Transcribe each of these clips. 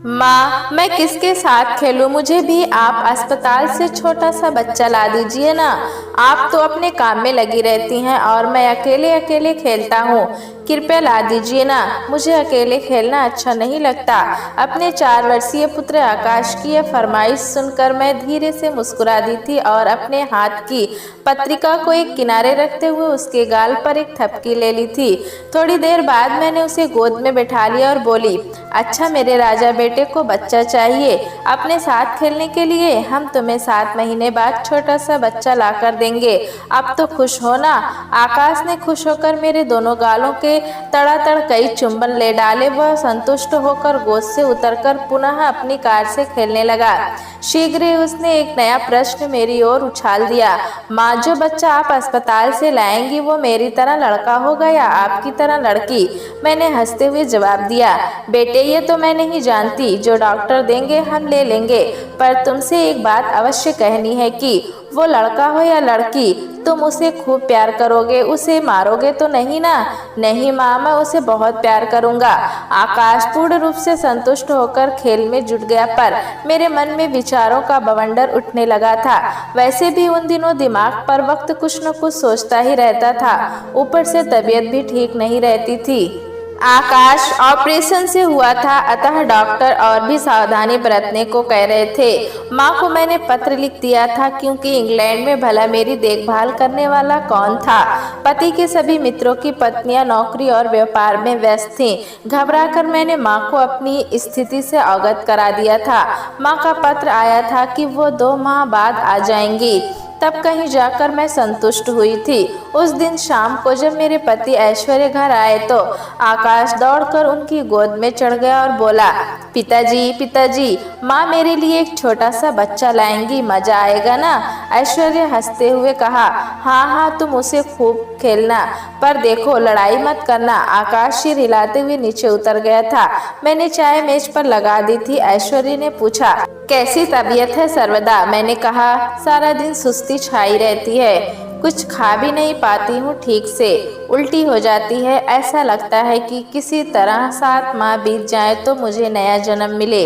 माँ, मैं किसके साथ खेलूं? मुझे भी आप अस्पताल से छोटा सा बच्चा ला दीजिए ना। आप तो अपने काम में लगी रहती हैं और मैं अकेले अकेले खेलता हूँ। कृपया ला दीजिए ना, मुझे अकेले खेलना अच्छा नहीं लगता। अपने 4 वर्षीय पुत्र आकाश की यह फरमाइश सुनकर मैं धीरे से मुस्कुरा दी थी और अपने हाथ की पत्रिका को एक किनारे रखते हुए उसके गाल पर एक थपकी ले ली थी। थोड़ी देर बाद मैंने उसे गोद में बैठा लिया और बोली, अच्छा मेरे राजा बेटे को बच्चा चाहिए अपने साथ खेलने के लिए? हम तुम्हें 7 महीने बाद छोटा सा बच्चा ला कर देंगे। अब तो खुश हो ना? आकाश ने खुश होकर मेरे दोनों गालों के तड़ातड़ कई चुंबन ले डाले। वह संतुष्ट होकर गोद से उतरकर पुनः अपनी कार से खेलने लगा। शीघ्र ही उसने एक नया प्रश्न मेरी ओर उछाल दिया, माँ, जो बच्चा आप अस्पताल से लाएंगी वो मेरी तरह लड़का होगा या आपकी तरह लड़की? मैंने हंसते हुए जवाब दिया, बेटे ये तो मैं नहीं जानती, जो डॉक्टर देंगे हम ले लेंगे, पर तुमसे एक बात अवश्य कहनी है कि वो लड़का हो या लड़की, तुम उसे खूब प्यार करोगे, उसे मारोगे तो नहीं ना? नहीं माँ, मैं उसे बहुत प्यार करूँगा। आकाश पूर्ण रूप से संतुष्ट होकर खेल में जुट गया, पर मेरे मन में विचारों का बवंडर उठने लगा था। वैसे भी उन दिनों दिमाग पर वक्त कुछ न कुछ सोचता ही रहता था, ऊपर से तबीयत भी ठीक नहीं रहती थी। आकाश ऑपरेशन से हुआ था, अतः डॉक्टर और भी सावधानी बरतने को कह रहे थे। माँ को मैंने पत्र लिख दिया था, क्योंकि इंग्लैंड में भला मेरी देखभाल करने वाला कौन था? पति के सभी मित्रों की पत्नियां नौकरी और व्यापार में व्यस्त थीं। घबराकर मैंने माँ को अपनी स्थिति से अवगत करा दिया था। माँ का पत्र आया था कि वो 2 माह बाद आ जाएंगी। तब कहीं जाकर मैं संतुष्ट हुई थी। उस दिन शाम को जब मेरे पति ऐश्वर्य घर आए तो आकाश दौड़कर उनकी गोद में चढ़ गया और बोला, पिताजी पिताजी, माँ मेरे लिए एक छोटा सा बच्चा लाएंगी, मजा आएगा ना? ऐश्वर्य हंसते हुए कहा, हाँ हाँ, तुम उसे खूब खेलना, पर देखो लड़ाई मत करना। आकाश सिर हिलाते हुए नीचे उतर गया था। मैंने चाय मेज पर लगा दी थी। ऐश्वर्य ने पूछा, कैसी तबीयत है सर्वदा? मैंने कहा, सारा दिन सुस्ती छाई रहती है, कुछ खा भी नहीं पाती हूँ ठीक से, उल्टी हो जाती है, ऐसा लगता है कि किसी तरह 7 माह बीत जाए तो मुझे नया जन्म मिले।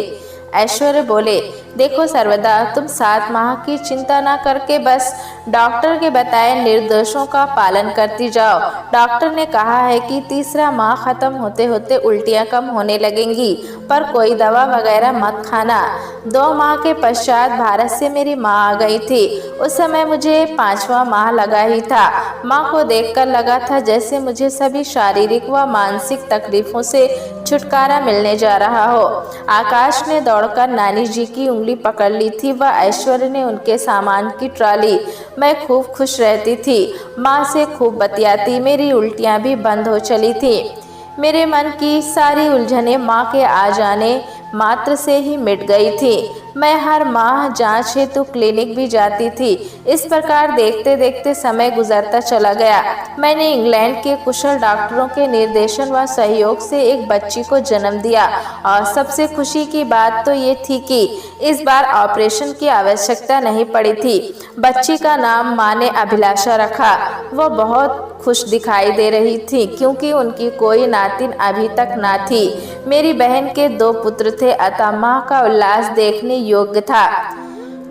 ऐश्वर्य बोले, देखो सर्वदा, तुम 7 माह की चिंता ना करके बस डॉक्टर के बताए निर्देशों का पालन करती जाओ। डॉक्टर ने कहा है कि तीसरा माह खत्म होते होते उल्टियां कम होने लगेंगी, पर कोई दवा वगैरह मत खाना। 2 माह के पश्चात भारत से मेरी माँ आ गई थी। उस समय मुझे 5वां माह लगा ही था। माँ को देखकर लगा था जैसे मुझे सभी शारीरिक व मानसिक तकलीफों से छुटकारा मिलने जा रहा हो। आकाश ने दौड़कर नानी जी की उंगली पकड़ ली थी व ऐश्वर्य ने उनके सामान की ट्रॉली। मैं खूब खुश रहती थी, माँ से खूब बतियाती, मेरी उल्टियाँ भी बंद हो चली थी। मेरे मन की सारी उलझनें माँ के आ जाने मात्र से ही मिट गई थी। मैं हर माह जांच हेतु क्लिनिक भी जाती थी। इस प्रकार देखते देखते समय गुजरता चला गया। मैंने इंग्लैंड के कुशल डॉक्टरों के निर्देशन व सहयोग से एक बच्ची को जन्म दिया और सबसे खुशी की बात तो ये थी कि इस बार ऑपरेशन की आवश्यकता नहीं पड़ी थी। बच्ची का नाम माँ ने अभिलाषा रखा। वह बहुत खुश दिखाई दे रही थी, क्योंकि उनकी कोई नातिन अभी तक ना थी। मेरी बहन के 2 पुत्र थे, अतः माँ का उल्लास देखने योग्य था।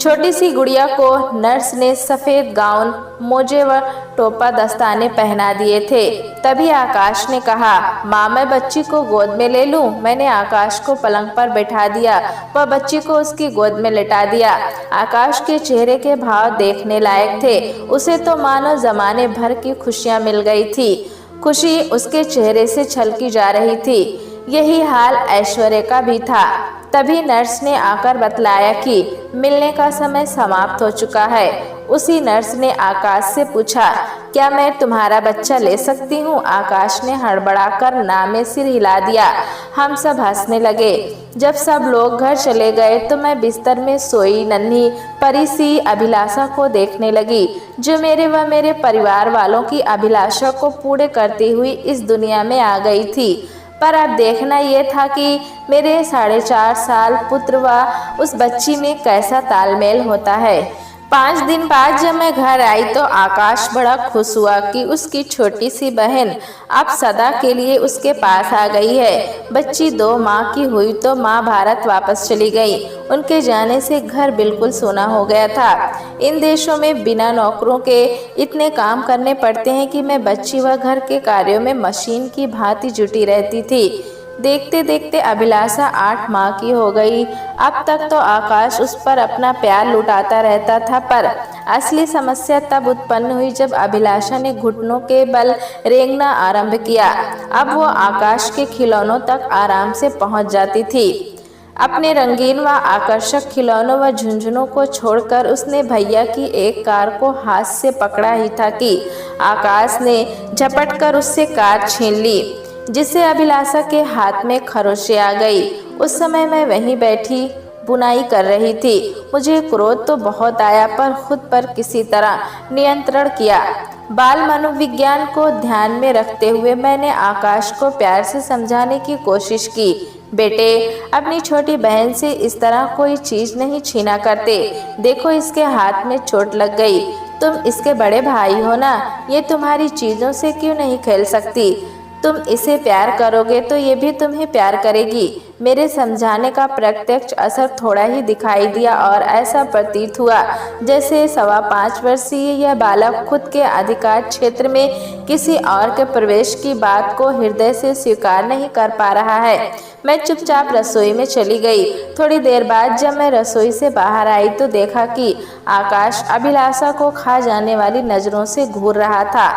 छोटी सी गुड़िया को नर्स ने सफ़ेद गाउन, मोजे व टोपा दस्ताने पहना दिए थे। तभी आकाश ने कहा, माँ मैं बच्ची को गोद में ले लूं? मैंने आकाश को पलंग पर बैठा दिया व बच्ची को उसकी गोद में लेटा दिया। आकाश के चेहरे के भाव देखने लायक थे। उसे तो मानो जमाने भर की खुशियाँ मिल गई थी। खुशी उसके चेहरे से छलकी जा रही थी। यही हाल ऐश्वर्य का भी था। तभी नर्स ने आकर बतलाया कि मिलने का समय समाप्त हो चुका है। उसी नर्स ने आकाश से पूछा, क्या मैं तुम्हारा बच्चा ले सकती हूँ? आकाश ने हड़बड़ाकर ना में सिर हिला दिया। हम सब हंसने लगे। जब सब लोग घर चले गए तो मैं बिस्तर में सोई नन्ही परी सी अभिलाषा को देखने लगी, जो मेरे व मेरे परिवार वालों की अभिलाषा को पूरे करती हुई इस दुनिया में आ गई थी। पर अब देखना यह था कि मेरे 4.5 साल पुत्र व उस बच्ची में कैसा तालमेल होता है। 5 दिन बाद जब मैं घर आई तो आकाश बड़ा खुश हुआ कि उसकी छोटी सी बहन अब सदा के लिए उसके पास आ गई है। बच्ची 2 माह की हुई तो माँ भारत वापस चली गई। उनके जाने से घर बिल्कुल सूना हो गया था। इन देशों में बिना नौकरों के इतने काम करने पड़ते हैं कि मैं बच्ची व घर के कार्यों में मशीन की भांति जुटी रहती थी। देखते देखते अभिलाषा 8 माह की हो गई। अब तक तो आकाश उस पर अपना प्यार लुटाता रहता था, पर असली समस्या तब उत्पन्न हुई जब अभिलाषा ने घुटनों के बल रेंगना आरंभ किया। अब वो आकाश के खिलौनों तक आराम से पहुंच जाती थी। अपने रंगीन व आकर्षक खिलौनों व झुंझुनों को छोड़कर उसने भैया की एक कार को हाथ से पकड़ा ही था कि आकाश ने झपट कर उससे कार छीन ली, जिससे अभिलाषा के हाथ में खरोंचें आ गई। उस समय मैं वहीं बैठी बुनाई कर रही थी। मुझे क्रोध तो बहुत आया, पर खुद पर किसी तरह नियंत्रण किया। बाल मनोविज्ञान को ध्यान में रखते हुए मैंने आकाश को प्यार से समझाने की कोशिश की। बेटे, अपनी छोटी बहन से इस तरह कोई चीज नहीं छीना करते। देखो, इसके हाथ में चोट लग गई। तुम इसके बड़े भाई हो ना, ये तुम्हारी चीजों से क्यों नहीं खेल सकती? तुम इसे प्यार करोगे तो ये भी तुम्हें प्यार करेगी। मेरे समझाने का प्रत्यक्ष असर थोड़ा ही दिखाई दिया और ऐसा प्रतीत हुआ जैसे 5.25 वर्षीय यह बालक खुद के अधिकार क्षेत्र में किसी और के प्रवेश की बात को हृदय से स्वीकार नहीं कर पा रहा है। मैं चुपचाप रसोई में चली गई। थोड़ी देर बाद जब मैं रसोई से बाहर आई तो देखा कि आकाश अभिलाषा को खा जाने वाली नजरों से घूर रहा था।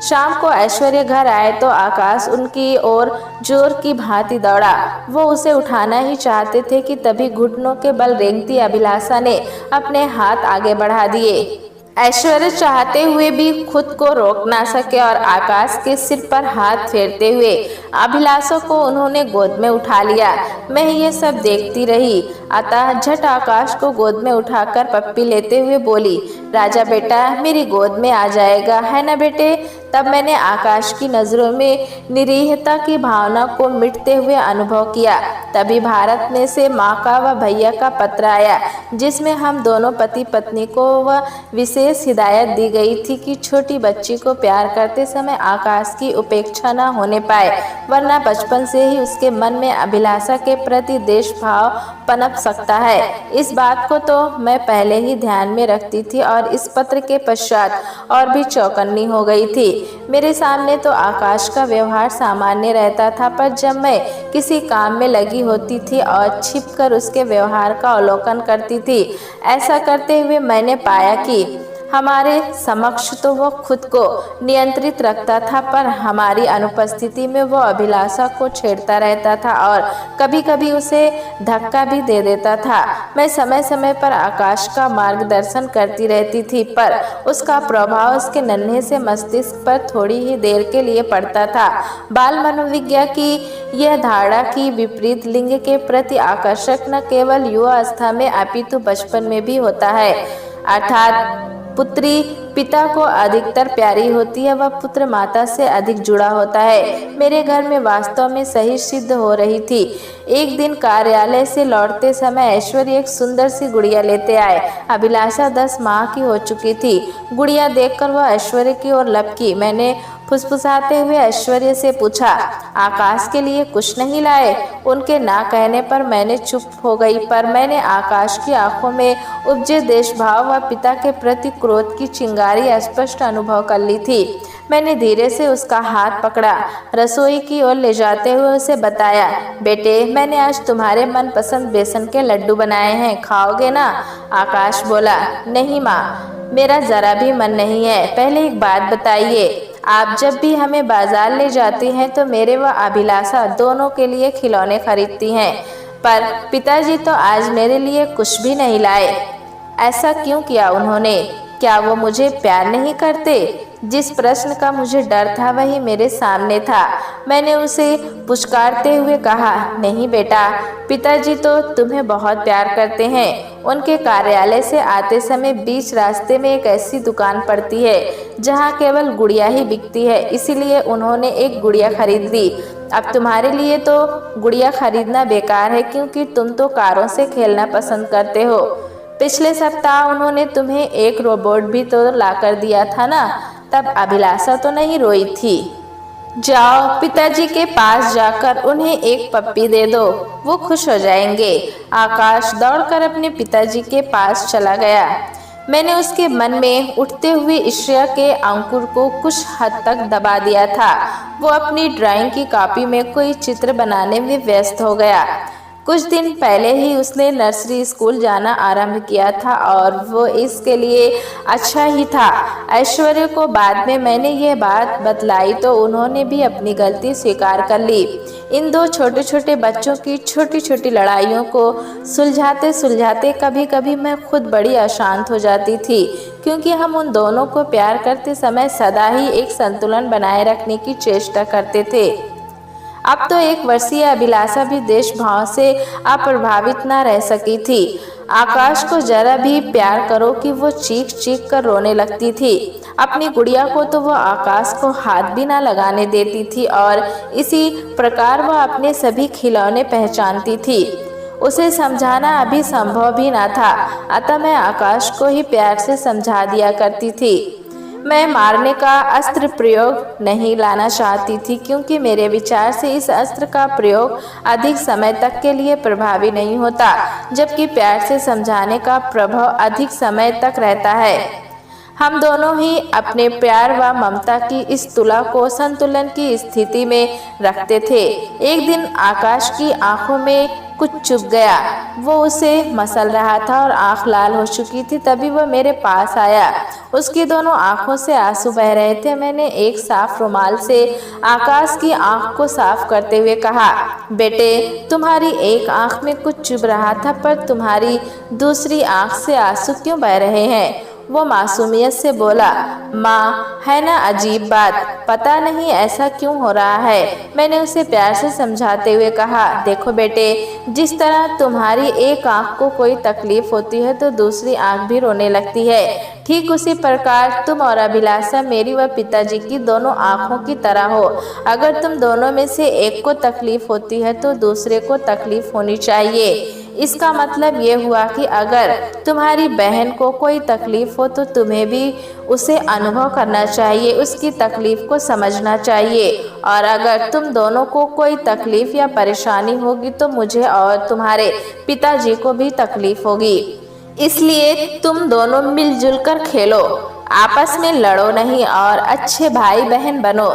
शाम को ऐश्वर्य घर आए तो आकाश उनकी ओर जोर की भांति दौड़ा। वो उसे उठाना ही चाहते थे कि तभी घुटनों के बल रेंगती अभिलाषा ने अपने हाथ आगे बढ़ा दिए। ऐश्वर्य चाहते हुए भी खुद को रोक ना सके और आकाश के सिर पर हाथ फेरते हुए अभिलाषा को उन्होंने गोद में उठा लिया। मैं ये सब देखती रही, अतः झट आकाश को गोद में उठाकर पप्पी लेते हुए बोली, राजा बेटा मेरी गोद में आ जाएगा, है ना बेटे? तब मैंने आकाश की नज़रों में निरीहता की भावना को मिटते हुए अनुभव किया। तभी भारत में से माँ का व भैया का पत्र आया, जिसमें हम दोनों पति पत्नी को वह विशेष हिदायत दी गई थी कि छोटी बच्ची को प्यार करते समय आकाश की उपेक्षा न होने पाए, वरना बचपन से ही उसके मन में अभिलाषा के प्रति देश भाव पनप सकता है। इस बात को तो मैं पहले ही ध्यान में रखती थी और इस पत्र के पश्चात और भी चौकन्नी हो गई थी। मेरे सामने तो आकाश का व्यवहार सामान्य रहता था, पर जब मैं किसी काम में लगी होती थी और छिपकर उसके व्यवहार का अवलोकन करती थी, ऐसा करते हुए मैंने पाया कि हमारे समक्ष तो वो खुद को नियंत्रित रखता था, पर हमारी अनुपस्थिति में वो अभिलाषा को छेड़ता रहता था और कभी कभी उसे धक्का भी दे देता था। मैं समय समय पर आकाश का मार्गदर्शन करती रहती थी, पर उसका प्रभाव उसके नन्हे से मस्तिष्क पर थोड़ी ही देर के लिए पड़ता था। बाल मनोविज्ञान की यह धारणा की विपरीत लिंग के प्रति आकर्षक न केवल युवा अवस्था में अपितु बचपन में भी होता है। अर्थात पुत्री पिता को अधिकतर प्यारी होती है, वह पुत्र माता से अधिक जुड़ा होता है। मेरे घर में वास्तव में सही सिद्ध हो रही थी। एक दिन कार्यालय से लौटते समय ऐश्वर्य एक सुंदर सी गुड़िया लेते आए। अभिलाषा 10 माह की हो चुकी थी। गुड़िया देखकर वह ऐश्वर्य की ओर लपकी। मैंने फुसफुसाते हुए ऐश्वर्य से पूछा, आकाश के लिए कुछ नहीं लाए? उनके ना कहने पर मैंने चुप हो गई, पर मैंने आकाश की आंखों में उपजे देशभाव व पिता के प्रति क्रोध की चिंगारी स्पष्ट अनुभव कर ली थी। मैंने धीरे से उसका हाथ पकड़ा, रसोई की ओर ले जाते हुए उसे बताया, बेटे मैंने आज तुम्हारे मनपसंद बेसन के लड्डू बनाए हैं, खाओगे ना? आकाश बोला, नहीं माँ, मेरा जरा भी मन नहीं है। पहले एक बात बताइए, आप जब भी हमें बाजार ले जाती हैं तो मेरे व अभिलाषा दोनों के लिए खिलौने खरीदती हैं, पर पिताजी तो आज मेरे लिए कुछ भी नहीं लाए। ऐसा क्यों किया उन्होंने? क्या वो मुझे प्यार नहीं करते? जिस प्रश्न का मुझे डर था वही मेरे सामने था। मैंने उसे पुचकारते हुए कहा, नहीं बेटा, पिताजी तो तुम्हें बहुत प्यार करते हैं। उनके कार्यालय से आते समय बीच रास्ते में एक ऐसी दुकान पड़ती है जहां केवल गुड़िया ही बिकती है, इसीलिए उन्होंने एक गुड़िया खरीद ली। अब तुम्हारे लिए तो गुड़िया खरीदना बेकार है, क्योंकि तुम तो कारों से खेलना पसंद करते हो। पिछले सप्ताह उन्होंने तुम्हें एक रोबोट भी तो लाकर दिया था ना, तब अभिलाषा तो नहीं रोई थी। जाओ पिताजी के पास जाकर उन्हें एक पप्पी दे दो, वो खुश हो जाएंगे। आकाश दौड़कर अपने पिताजी के पास चला गया। मैंने उसके मन में उठते हुए ईर्ष्या के अंकुर को कुछ हद तक दबा दिया था। वो अपनी ड्राइंग की कॉपी में कोई चित्र बनाने में व्यस्त हो गया। कुछ दिन पहले ही उसने नर्सरी स्कूल जाना आरंभ किया था और वो इसके लिए अच्छा ही था। ऐश्वर्य को बाद में मैंने यह बात बतलाई तो उन्होंने भी अपनी गलती स्वीकार कर ली। इन दो छोटे छोटे बच्चों की छोटी छोटी लड़ाइयों को सुलझाते सुलझाते कभी कभी मैं खुद बड़ी अशांत हो जाती थी, क्योंकि हम उन दोनों को प्यार करते समय सदा ही एक संतुलन बनाए रखने की चेष्टा करते थे। अब तो 1 वर्षीय अभिलाषा भी देश भाव से अप्रभावित न रह सकी थी। आकाश को जरा भी प्यार करो कि वो चीख चीख कर रोने लगती थी। अपनी गुड़िया को तो वो आकाश को हाथ भी न लगाने देती थी और इसी प्रकार वह अपने सभी खिलौने पहचानती थी। उसे समझाना अभी संभव भी न था, अतः मैं आकाश को ही प्यार से समझा दिया करती थी। मैं मारने का अस्त्र प्रयोग नहीं लाना चाहती थी, क्योंकि मेरे विचार से इस अस्त्र का प्रयोग अधिक समय तक के लिए प्रभावी नहीं होता, जबकि प्यार से समझाने का प्रभाव अधिक समय तक रहता है। हम दोनों ही अपने प्यार व ममता की इस तुला को संतुलन की स्थिति में रखते थे। एक दिन आकाश की आंखों में कुछ चुभ गया। वो उसे मसल रहा था और आंख लाल हो चुकी थी। तभी वह मेरे पास आया। उसकी दोनों आंखों से आंसू बह रहे थे। मैंने एक साफ रुमाल से आकाश की आंख को साफ करते हुए कहा, बेटे, तुम्हारी एक आंख में कुछ चुभ रहा था, पर तुम्हारी दूसरी आंख से आंसू क्यों बह रहे हैं? वो मासूमियत से बोला, माँ, है ना अजीब बात, पता नहीं ऐसा क्यों हो रहा है। मैंने उसे प्यार से समझाते हुए कहा, देखो बेटे, जिस तरह तुम्हारी एक आंख को कोई तकलीफ होती है तो दूसरी आंख भी रोने लगती है, ठीक उसी प्रकार तुम और अभिलाषा मेरी व पिताजी की दोनों आंखों की तरह हो। अगर तुम दोनों में से एक को तकलीफ होती है तो दूसरे को तकलीफ होनी चाहिए। इसका मतलब ये हुआ कि अगर तुम्हारी बहन को कोई तकलीफ हो तो तुम्हें भी उसे अनुभव करना चाहिए, उसकी तकलीफ को समझना चाहिए। और अगर तुम दोनों को कोई तकलीफ या परेशानी होगी तो मुझे और तुम्हारे पिताजी को भी तकलीफ होगी। इसलिए तुम दोनों मिलजुल कर खेलो, आपस में लड़ो नहीं और अच्छे भाई बहन बनो।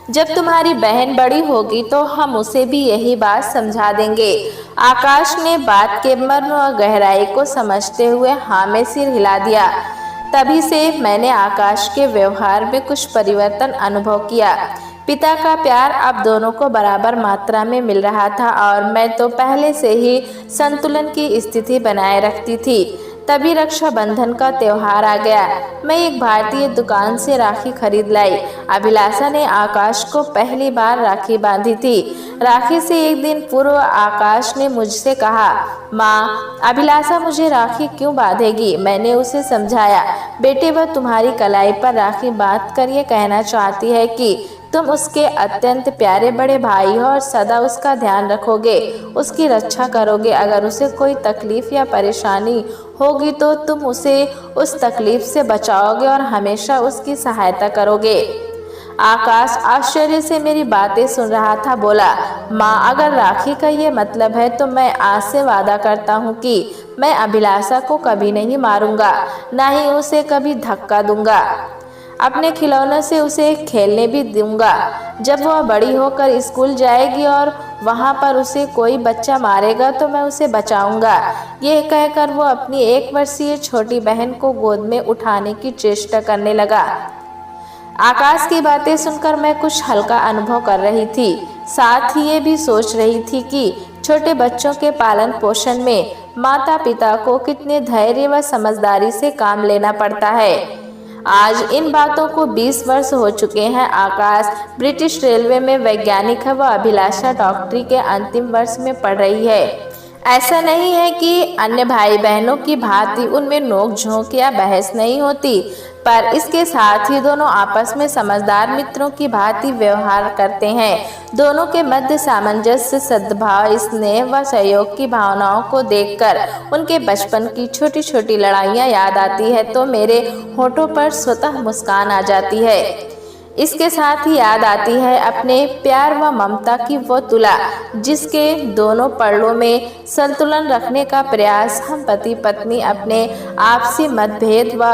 जब तुम्हारी बहन बड़ी होगी तो हम उसे भी यही बात समझा देंगे। आकाश ने बात के मर्म और गहराई को समझते हुए हाँ में सिर हिला दिया। तभी से मैंने आकाश के व्यवहार में कुछ परिवर्तन अनुभव किया। पिता का प्यार अब दोनों को बराबर मात्रा में मिल रहा था और मैं तो पहले से ही संतुलन की स्थिति बनाए रखती थी। तभी रक्षाबंधन का त्योहार आ गया। मैं एक भारतीय दुकान से राखी खरीद लाई। अभिलाषा ने आकाश को पहली बार राखी बांधी थी। राखी से एक दिन पूर्व आकाश ने मुझसे कहा, माँ, अभिलाषा मुझे राखी क्यों बांधेगी? मैंने उसे समझाया, बेटे, वह तुम्हारी कलाई पर राखी बांध कर ये कहना चाहती है कि तुम उसके अत्यंत प्यारे बड़े भाई हो और सदा उसका ध्यान रखोगे, उसकी रक्षा करोगे। अगर उसे कोई तकलीफ या परेशानी होगी तो तुम उसे उस तकलीफ से बचाओगे और हमेशा उसकी सहायता करोगे। आकाश आश्चर्य से मेरी बातें सुन रहा था। बोला, माँ, अगर राखी का ये मतलब है तो मैं आज से वादा करता हूँ कि मैं अभिलाषा को कभी नहीं मारूंगा, ना ही उसे कभी धक्का दूंगा। अपने खिलौनों से उसे खेलने भी दूंगा। जब वह बड़ी होकर स्कूल जाएगी और वहाँ पर उसे कोई बच्चा मारेगा तो मैं उसे बचाऊंगा। यह कहकर वो अपनी 1 वर्षीय छोटी बहन को गोद में उठाने की चेष्टा करने लगा। आकाश की बातें सुनकर मैं कुछ हल्का अनुभव कर रही थी। साथ ही ये भी सोच रही थी कि छोटे बच्चों के पालन पोषण में माता पिता को कितने धैर्य व समझदारी से काम लेना पड़ता है। आज इन बातों को 20 वर्ष हो चुके हैं। आकाश ब्रिटिश रेलवे में वैज्ञानिक है। वह अभिलाषा डॉक्टरी के अंतिम वर्ष में पढ़ रही है। ऐसा नहीं है कि अन्य भाई बहनों की भांति उनमें नोक झोंक या बहस नहीं होती। पर इसके साथ ही दोनों आपस में समझदार मित्रों की भांति व्यवहार करते हैं। दोनों के मध्य सामंजस्य, सद्भाव, स्नेह व सहयोग की भावनाओं को देखकर उनके बचपन की छोटी छोटी लड़ाइयाँ याद आती है तो मेरे होठों पर स्वतः मुस्कान आ जाती है। इसके साथ ही याद आती है अपने प्यार व ममता की वो तुला, जिसके दोनों पड़ों में संतुलन रखने का प्रयास हम पति पत्नी अपने आपसी मतभेद व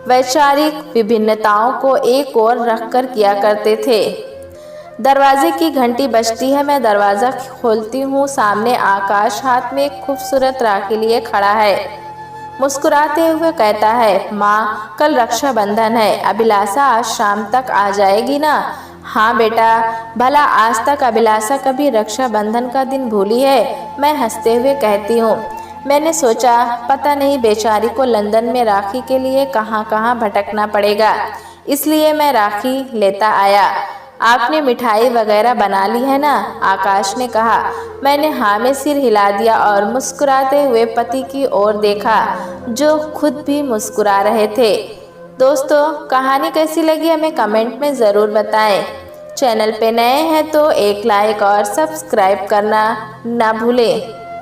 वैचारिक विभिन्नताओं को एक ओर रखकर किया करते थे। दरवाजे की घंटी बजती है, मैं दरवाज़ा खोलती हूँ। सामने आकाश हाथ में एक खूबसूरत राखी लिए खड़ा है। मुस्कुराते हुए कहता है, माँ कल रक्षाबंधन है, अभिलाषा आज शाम तक आ जाएगी ना? हाँ बेटा, भला आज तक अभिलाषा कभी रक्षाबंधन का दिन भूली है? मैं हंसते हुए कहती हूँ। मैंने सोचा पता नहीं बेचारी को लंदन में राखी के लिए कहाँ कहाँ भटकना पड़ेगा, इसलिए मैं राखी लेता आया। आपने मिठाई वगैरह बना ली है ना? आकाश ने कहा। मैंने हाँ में सिर हिला दिया और मुस्कुराते हुए पति की ओर देखा, जो खुद भी मुस्कुरा रहे थे। दोस्तों, कहानी कैसी लगी हमें कमेंट में ज़रूर बताएं। चैनल पे नए हैं तो एक लाइक और सब्सक्राइब करना ना भूलें।